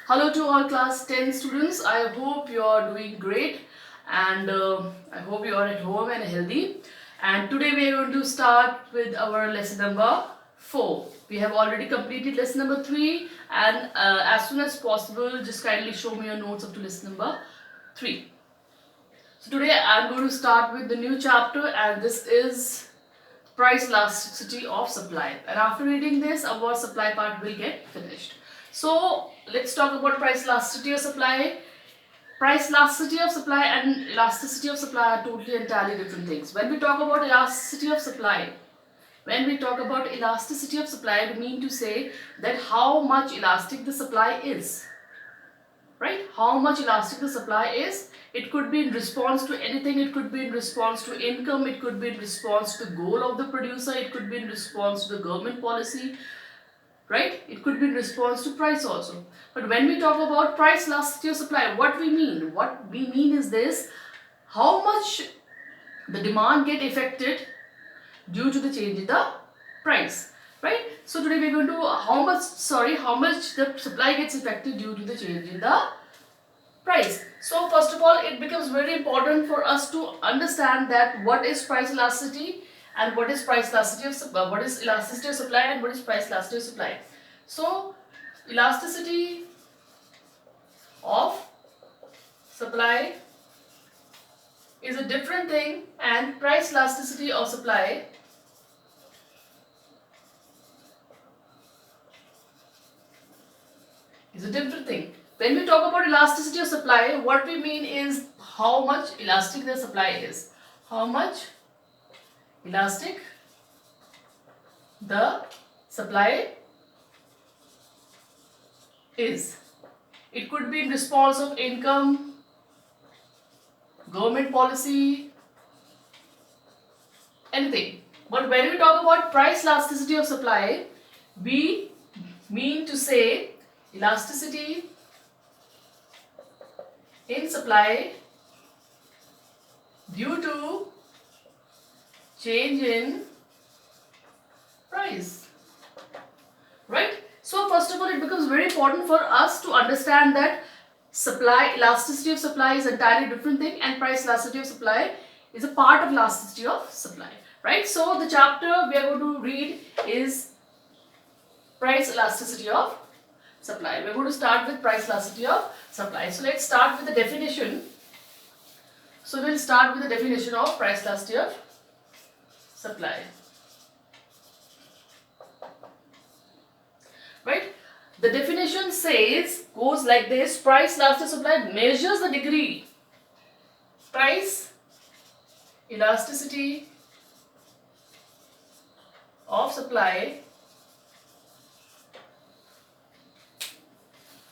Hello to all class 10 students. I hope you are doing great and I hope you are at home and healthy. And today we are going to start with our lesson number 4. We have already completed lesson number 3 and as soon as possible just kindly show me your notes up to lesson number 3. So today I am going to start with the new chapter and this is price elasticity of supply, and after reading this our supply part will get finished. So let's talk about price elasticity of supply. Price elasticity of supply and elasticity of supply are totally entirely different things. When we talk about elasticity of supply, we mean to say that how much elastic the supply is, right? How much elastic the supply is. It could be in response to anything. It could be in response to income. It could be in response to the goal of the producer. It could be in response to the government policy, right? It could be in response to price also. But when we talk about price elasticity of supply, what we mean is this: how much the demand get affected due to the change in the price, right? So today we're going to how much the supply gets affected due to the change in the price. So first of all, it becomes very important for us to understand that what is price elasticity and what is price elasticity of what is elasticity of supply and what is price elasticity of supply. So elasticity of supply is a different thing and price elasticity of supply is a different thing. When we talk about elasticity of supply, what we mean is how much elastic the supply is. How much elastic the supply is. It could be in response of income, government policy, anything. But when we talk about price elasticity of supply, we mean to say elasticity in supply due to change in price, right? So first of all, it becomes very important for us to understand that supply elasticity of supply is entirely different thing and price elasticity of supply is a part of elasticity of supply, right? So the chapter we are going to read is price elasticity of supply. We're going to start with price elasticity of supply. So let's start with the definition. So we'll start with the definition of price elasticity of supply, right? The definition goes like this: price elasticity of supply measures the degree. Price elasticity of supply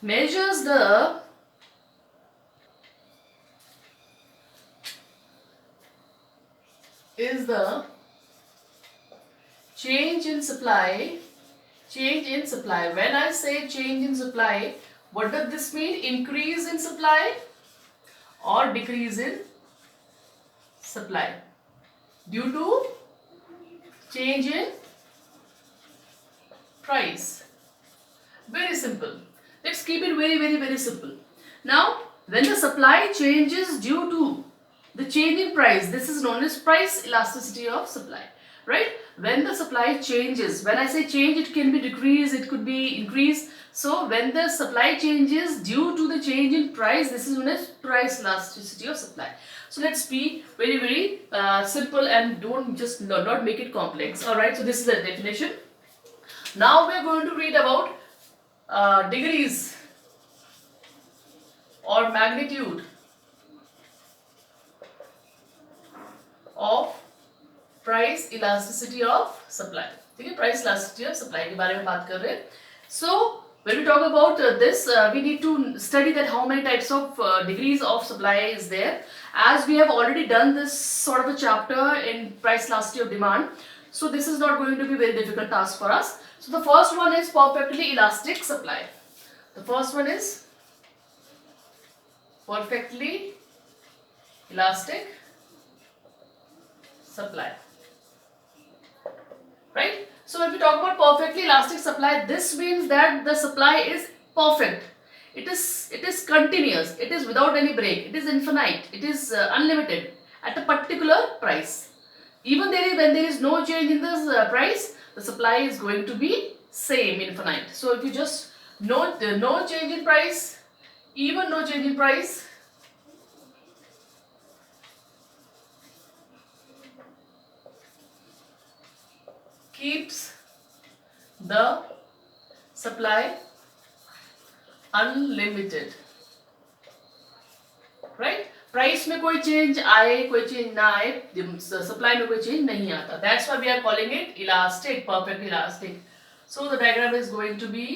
measures the change in supply. When I say change in supply, what does this mean? Increase in supply or decrease in supply due to change in price. Very simple. Let's keep it very simple. Now, when the supply changes due to the change in price, this is known as price elasticity of supply, right? When the supply changes, when I say change, it can be decrease, it could be increase. So when the supply changes due to the change in price, this is known as price elasticity of supply. So let's be very simple and don't just not make it complex. All right, so this is the definition. Now we are going to read about degrees or magnitude of price elasticity of supply. ठीक है, price elasticity of supply के बारे में बात कर रहे हैं. सो when we talk about this, we need to study that how many types of degrees of supply is there, as we have already done this sort of a chapter in price elasticity of demand. So this is not going to be a very difficult task for us. So the first one is perfectly elastic supply. The first one is perfectly elastic supply. Right? So when we talk about perfectly elastic supply, this means that the supply is perfect. it is continuous, it is without any break, it is infinite, it is unlimited at a particular price. Even when there is no change in this price, the supply is going to be same, infinite. So if you just note no change in price, even no change in price, keeps the supply unlimited, right? Price में कोई change आए कोई change ना आए, supply में कोई change नहीं आता. That's why we are calling it elastic, perfectly elastic. So the diagram is going to be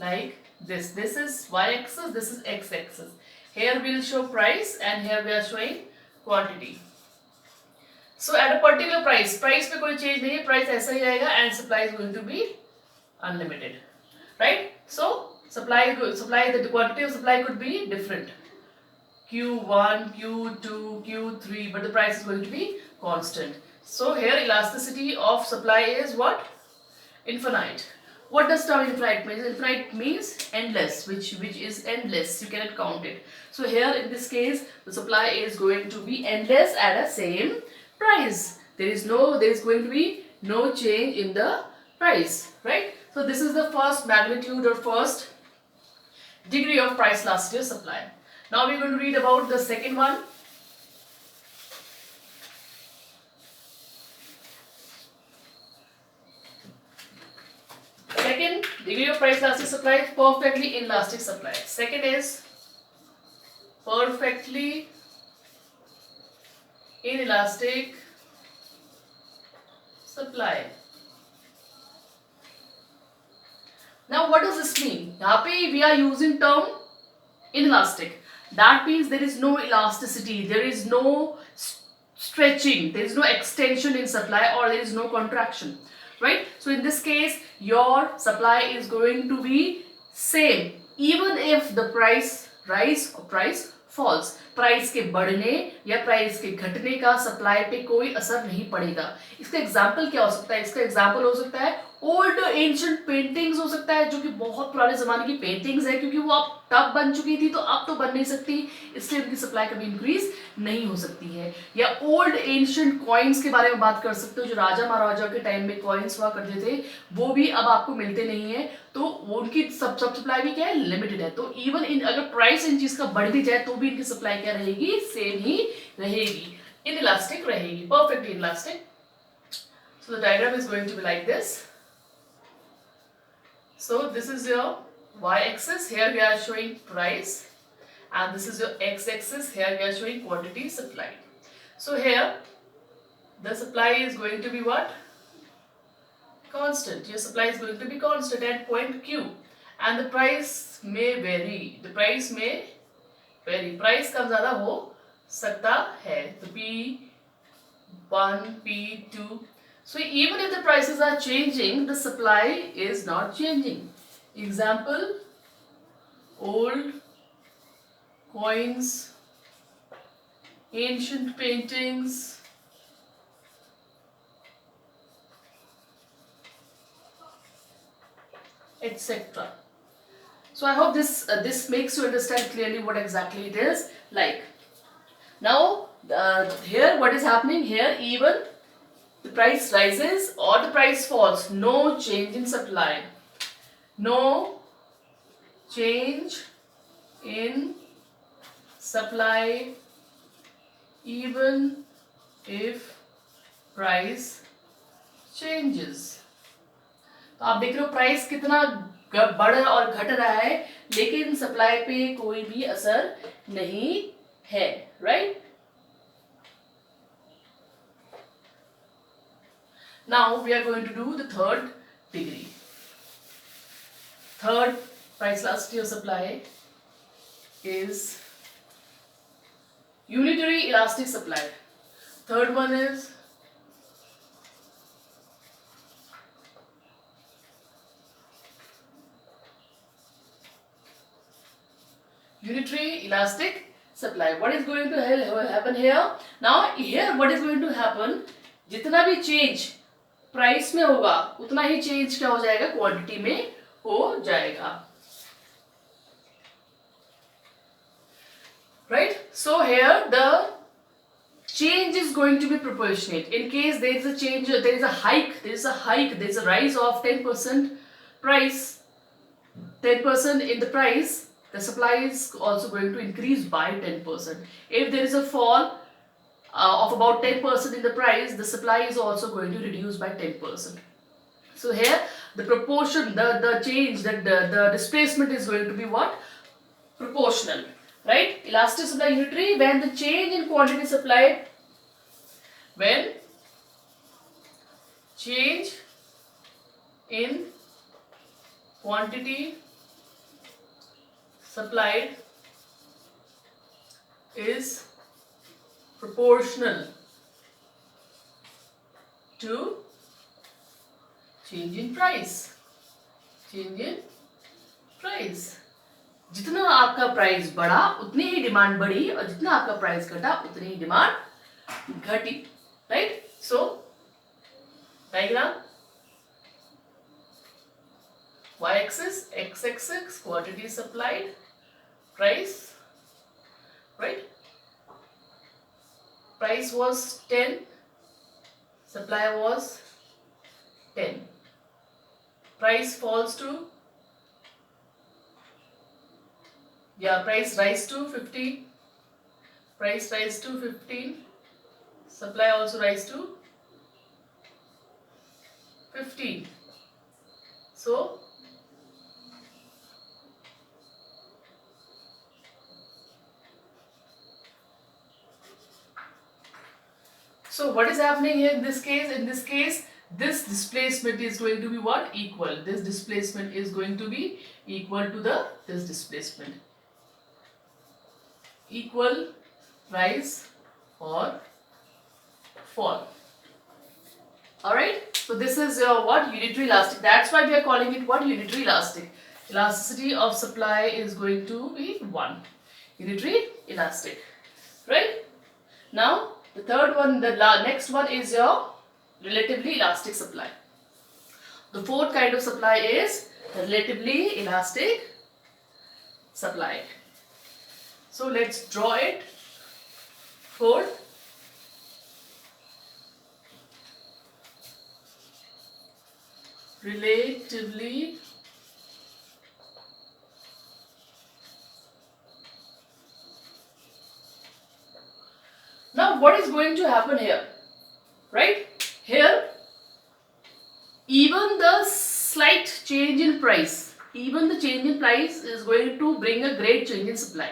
like this. This is y axis, this is x axis. Here we will show price and here we are showing quantity. So at a particular price में कोई change नहीं है, price ऐसा ही रहेगा and supply is going to be unlimited, right? So supply, the quantity of supply could be different, Q1, Q2, Q3, but the price is going to be constant. So here elasticity of supply is what? Infinite. What does term infinite mean? Infinite means endless, which is endless. You cannot count it. So here in this case, the supply is going to be endless at a same price. There is going to be no change in the price, right? So this is the first magnitude or first degree of price elasticity of supply. Now we are going to read about the second one. Second degree of price elastic supply, perfectly inelastic supply. Second is perfectly inelastic supply. Now what does this mean? यहाँ पे we are using term inelastic. That means there is no elasticity, there is no stretching, there is no extension in supply, or there is no contraction, right? So in this case your supply is going to be same even if the price rise or price falls. Price के बढ़ने या price के घटने का supply पे कोई असर नहीं पड़ेगा. इसका एग्जाम्पल क्या हो सकता है? इसका एग्जाम्पल हो सकता है ओल्ड एंशिएंट पेंटिंग्स हो सकता है, जो कि बहुत पुराने जमाने की पेंटिंग्स है, क्योंकि वो अब तब बन चुकी थी तो अब तो बन नहीं सकती, इसलिए उनकी सप्लाई कभी इंक्रीज नहीं हो सकती है. या ओल्ड एंशिएंट कॉइन्स के बारे में बात कर सकते हो, जो राजा महाराजा के टाइम में कॉइन्स हुआ करते थे, वो भी अब आपको मिलते नहीं है, तो उनकी सब सप्लाई भी क्या है? लिमिटेड है. तो इवन इन अगर प्राइस इन चीज का बढ़ भी जाए तो भी इनकी सप्लाई क्या रहेगी? सेम ही रहेगी, इनइलास्टिक रहेगी, perfectly inelastic. So the diagram is going to be like this. So this is your y-axis. Here we are showing price, and this is your x-axis. Here we are showing quantity supplied. So here the supply is going to be what? Constant. Your supply is going to be constant at point Q, and the price may vary. The price may vary. Price कम ज़्यादा हो सकता है. तो P1, P2. So even if the prices are changing, the supply is not changing. Example, old coins, ancient paintings, etc. So I hope this makes you understand clearly what exactly it is like. Now here what is happening here, even the price rises or the price falls, no change in supply, no change in supply even if price changes. तो आप देख रहे हो price कितना बढ़ और घट रहा है, लेकिन सप्लाई पे कोई भी असर नहीं है, right? Now we are going to do the third degree. Third price elasticity of supply is unitary elastic supply. Third one is unitary elastic supply. What is going to happen here? Now here what is going to happen? जितना भी change price में होगा उतना ही change क्या हो जाएगा? Quantity में हो जाएगा. So here the change is going to be proportionate. In case there is a change, there is a hike, there is a rise of 10% price, 10% in the price, the supply is also going to increase by 10%. If there is a fall of about 10% in the price, the supply is also going to reduce by 10%. So here the proportion, the change, the displacement is going to be what? Proportional, right? Elastic supply unitary when the change in quantity supplied, when change in quantity supplied is proportional to change in price. Change in price. जितना आपका price बढ़ा उतनी ही demand बढ़ी और जितना आपका price घटा उतनी ही डिमांड घटी, right? So diagram, y axis, x axis quantity supplied, price, right? Price was 10, supply was 10. Price falls to, price rise to 15. Price rise to 15. Supply also rise to 15. So what is happening here in this case? In this case, this displacement is going to be what? Equal. This displacement is going to be equal to this displacement. Equal rise or fall. Alright, so this is what? Unitary elastic. That's why we are calling it what? Unitary elastic. Elasticity of supply is going to be 1. Unitary elastic. Right? Now, the third one, the next one is your relatively elastic supply. The fourth kind of supply is relatively elastic supply. So let's draw it. Fourth, relatively now what is going to happen here, right? Here even the slight change in price, even the change in price is going to bring a great change in supply.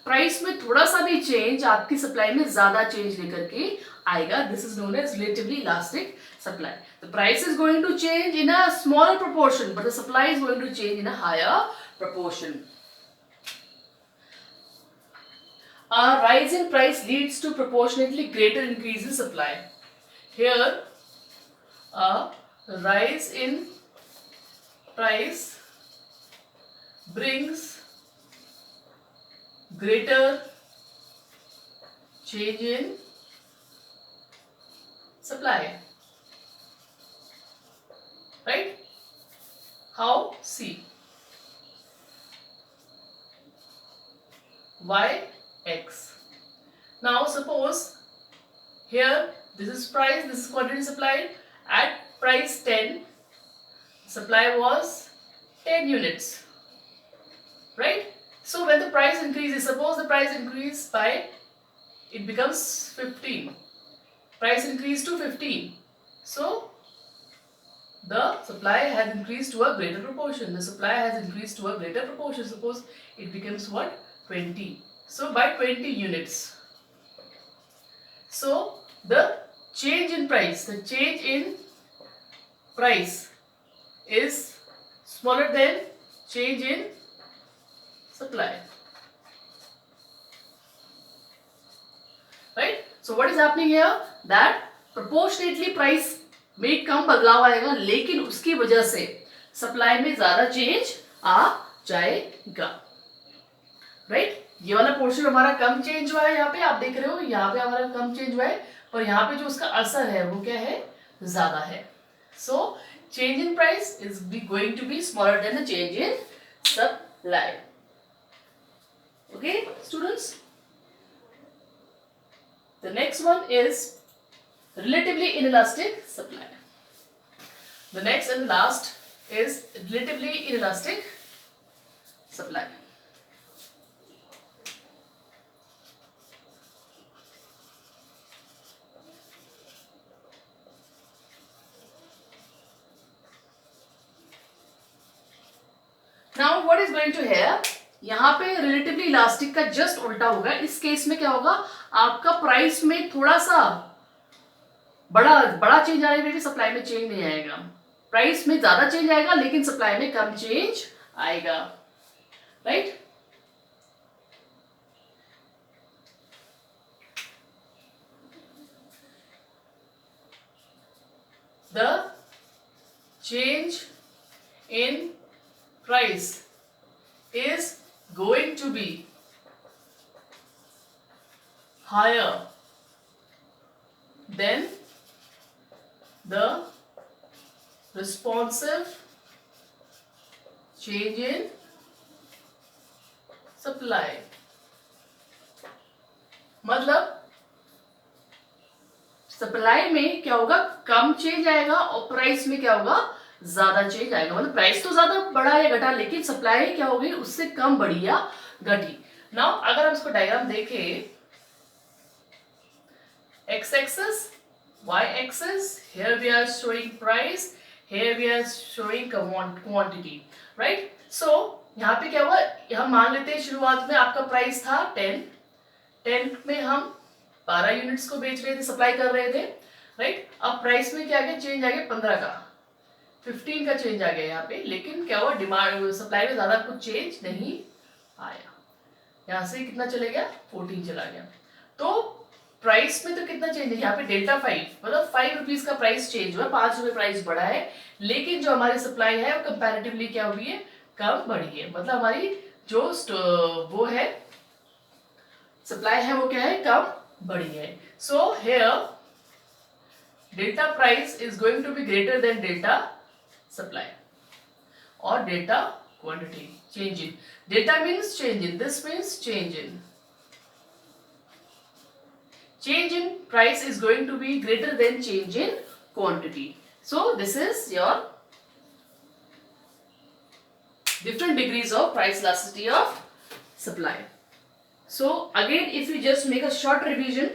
Price में थोड़ा सा भी change आपकी supply में ज्यादा change लेकर के आएगा. This is known as relatively elastic supply. The price is going to change in a smaller proportion but the supply is going to change in a higher proportion. A rise in price leads to proportionately greater increase in supply. Here, a rise in price brings greater change in supply. Right? How? See. Y, X. Now suppose here this is price, this is quantity supplied. At price 10, supply was 10 units. Right? So when the price increases, suppose the price increase by, it becomes 15. Price increased to 15. So the supply has increased to a greater proportion. The supply has increased to a greater proportion. Suppose it becomes what? 20. So by 20 units. So the change in price, the change in price is smaller than change in supply. Right? So what is happening here? That proportionately price में कम बदलाव आएगा लेकिन उसकी वजह से supply में ज्यादा change आ जाएगा. राइट? ये वाला पोर्शन हमारा कम चेंज हुआ है. यहाँ पे आप देख रहे हो, यहाँ पे हमारा कम चेंज हुआ है और यहाँ पे जो उसका असर है वो क्या है? ज्यादा है. So change in price is going to be smaller than the change in supply. Okay, students? The next one is relatively inelastic supply. The next and last is relatively inelastic supply. Now what is going to here? यहाँ पे relatively elastic का just उल्टा होगा. इस case में क्या होगा, आपका प्राइस में थोड़ा सा बड़ा चेंज आने में भी सप्लाई में चेंज नहीं आएगा. प्राइस में ज्यादा चेंज आएगा लेकिन सप्लाई में कम चेंज आएगा. Right? The change in price is going to be higher than the responsive change in supply. मतलब सप्लाई में क्या होगा, कम चेंज आएगा और प्राइस में क्या होगा, ज्यादा चेंज आएगा. मतलब प्राइस तो ज्यादा बढ़ा या घटा लेकिन सप्लाई क्या होगी, उससे कम बढ़ी या घटी. नाउ अगर हम इसको डायग्राम देखें, x axis, y axis, here we are showing price, here we are showing quantity, right? So यहाँ पे क्या हुआ, हम मान लेते हैं शुरुआत में आपका प्राइस था 10 में हम 12 यूनिट्स को बेच रहे थे, सप्लाई कर रहे थे. राइट? अब प्राइस में क्या आ गया, चेंज आ गया 15 का, 15 का चेंज आ गया यहाँ पे. लेकिन क्या हुआ, डिमांड सप्लाई में ज्यादा कुछ चेंज नहीं आया. यहाँ से कितना चले गया, 14 चला गया. तो प्राइस में तो कितना चेंज है यहाँ पे, डेल्टा 5, मतलब 5 रुपीज का प्राइस चेंज हुआ, 5 रुपए प्राइस बढ़ा है. लेकिन जो हमारी सप्लाई है वो कंपैरेटिवली क्या हुई है, कम बढ़ी है. मतलब हमारी जो वो है सप्लाई है वो क्या है, कम बढ़ी है. So here delta price is going to be greater than delta supply or data quantity. Change in data means change in, this means change in price is going to be greater than change in quantity. So this is your different degrees of price elasticity of supply. So again, if you just make a short revision,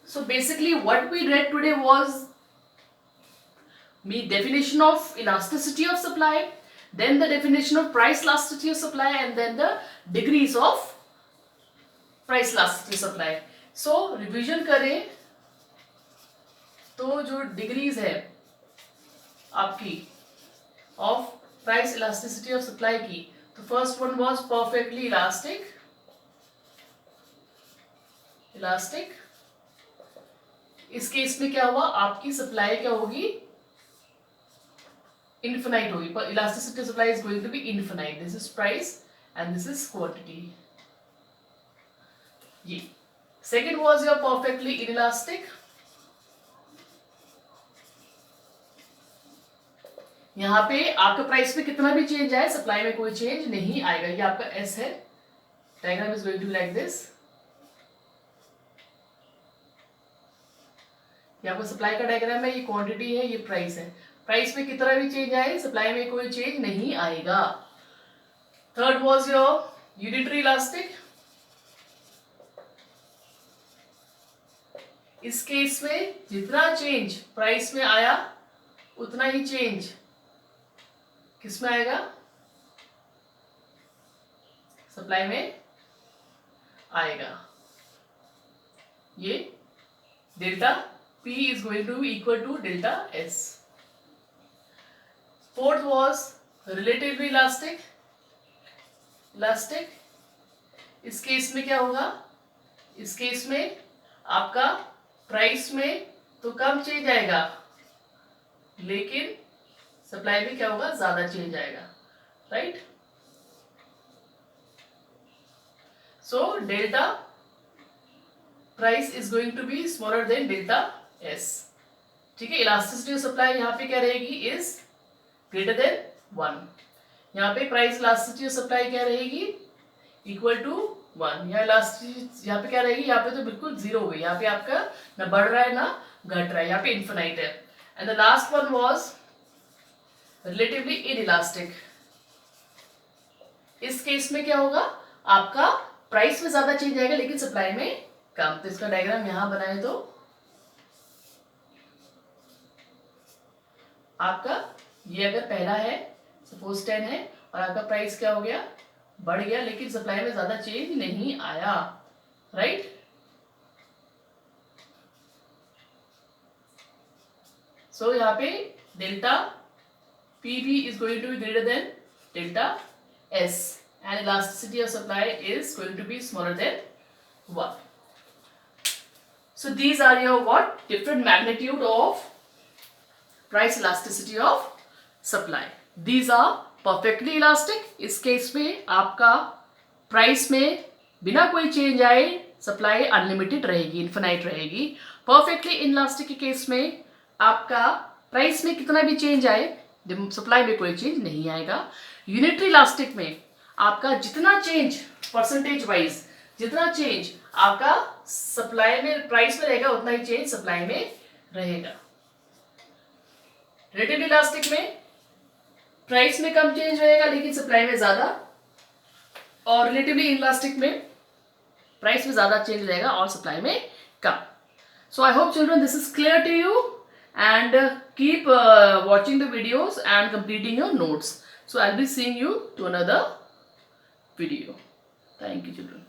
so basically what we read today was the definition of elasticity of supply, then the definition of price elasticity of supply, and then the degrees of price elasticity of supply. So revision करें तो जो degrees है आपकी of price elasticity of supply की, तो first one was perfectly elastic. इस case में क्या हुआ, आपकी सप्लाई क्या होगी, इनफिनाइट होगी. पर elasticity supply is going to be infinite. This is price and this is quantity. ये second was your perfectly inelastic. यहाँ पे आपका प्राइस में कितना भी चेंज आए, सप्लाई में कोई चेंज नहीं आएगा. ये आपका एस है. Diagram is going to be like this. यहाँ पर सप्लाई का डायग्राम है, ये क्वांटिटी है, ये प्राइस है. प्राइस में कितना भी चेंज आए, सप्लाई में कोई चेंज नहीं आएगा. Third was your unitary elastic. इस केस में जितना चेंज प्राइस में आया उतना ही चेंज किस में आएगा, सप्लाई में आएगा. ये delta P is going to be equal to delta S. Fourth was relatively elastic. इस केस में क्या होगा, इस केस में आपका प्राइस में तो कम चेंज आएगा लेकिन सप्लाई में क्या होगा, ज्यादा चेंज आएगा. Right? So delta price is going to be smaller than delta S. ठीक है. इलास्टिसिटी ऑफ सप्लाई यहाँ पे क्या रहेगी, इज ग्रेटर देन 1. यहाँ पे प्राइस इलास्टिसिटी ऑफ सप्लाई क्या रहेगी, इक्वल टू 1। यहाँ इलास्टिसिटी यहाँ पे क्या रहेगी, यहाँ पे तो बिल्कुल जीरो हो गई, यहाँ पे आपका ना बढ़ रहा है ना घट रहा है, यहाँ पे इन्फिनाइट है। And the last one was relatively inelastic. इस केस में क्या होगा, आपका प्राइस में ज्यादा चेंज आएगा लेकिन सप्लाई में कम। तो इसका डायग्राम यहां बनाए तो आपका ये अगर पहला है, सपोज 10 है, और आपका प्राइस क्या हो गया, बढ़ गया, लेकिन सप्लाई में ज्यादा चेंज नहीं आया, राइट। सो यहाँ पे delta PV is going to be greater than delta S and elasticity of supply is going to be smaller than 1. So these are your what? Different magnitude of price elasticity of supply. These are perfectly elastic. इस case में आपका price में बिना कोई change आए supply unlimited रहेगी, infinite रहेगी। Perfectly inelastic के केस में आपका प्राइस में कितना भी चेंज आए सप्लाई में कोई चेंज नहीं आएगा। यूनिटरी इलास्टिक में आपका जितना चेंज परसेंटेज वाइज, जितना चेंज आपका सप्लाई में प्राइस में रहेगा उतना ही चेंज सप्लाई में रहेगा। रिलेटिवली इलास्टिक में प्राइस में कम चेंज रहेगा लेकिन सप्लाई में ज्यादा, और रिलेटिवली इनइलास्टिक में प्राइस में ज्यादा चेंज रहेगा और सप्लाई में कम। So I hope children this is clear to you, and keep watching the videos and completing your notes. So I'll be seeing you to another video. Thank you children.